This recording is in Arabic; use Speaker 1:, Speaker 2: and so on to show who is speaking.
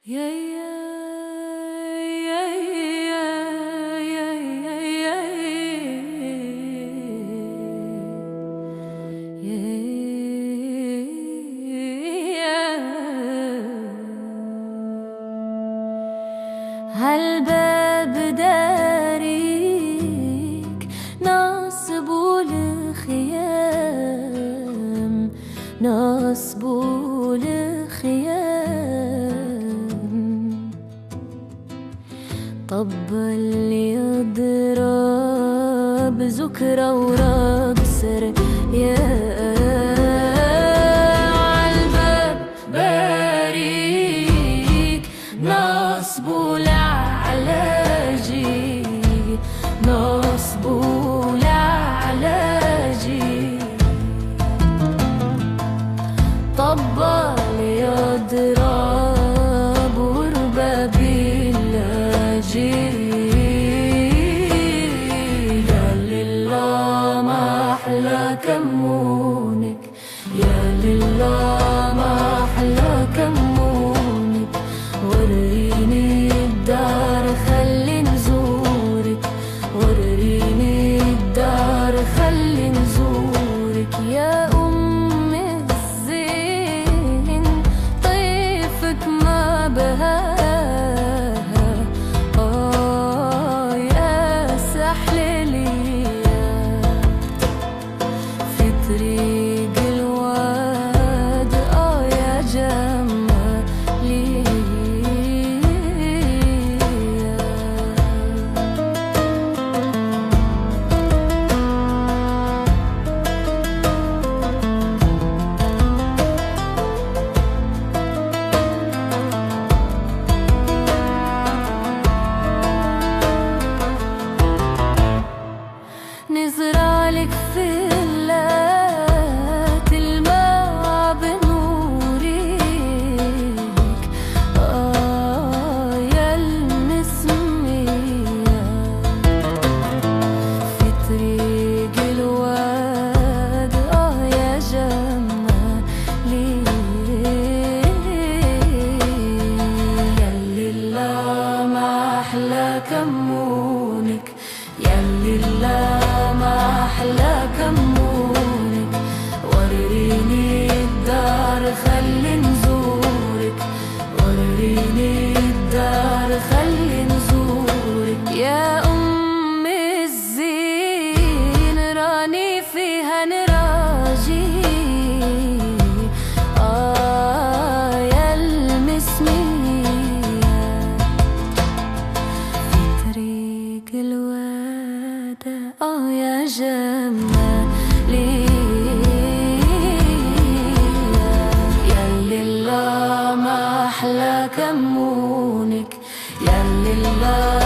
Speaker 1: هالباب داريك نصب الخيام، نصب الخيام. طبل يضرب ذكرى وراب سر يا عالباب باريك نصب العلاجي، نصب العلاجي. طبل يضرب ورباب اللاجي. يا لله ما أحلى كمونك، يا لله ما أحلى كمونك. وريني الدار خلي نزورك، وريني الدار خلي نزورك. يا أم الزين طيفك ما بهاها، يا سحل ليا في طريق الواد، يا جمالي. نزرعلك فلات الماء بنورك، يا المسمية في طريق الواد، يا جمالي. يا لله ما أحلى كمونك، يا لله ما أحلى كمونك. وريني الدار خلي نزورك، وريني الدار خلي نزورك. يا أم الزين راني فيها نراجي، يا المسمية في طريق الواد، يا جمالي. يا لله ما أحلى كمونك، يا لله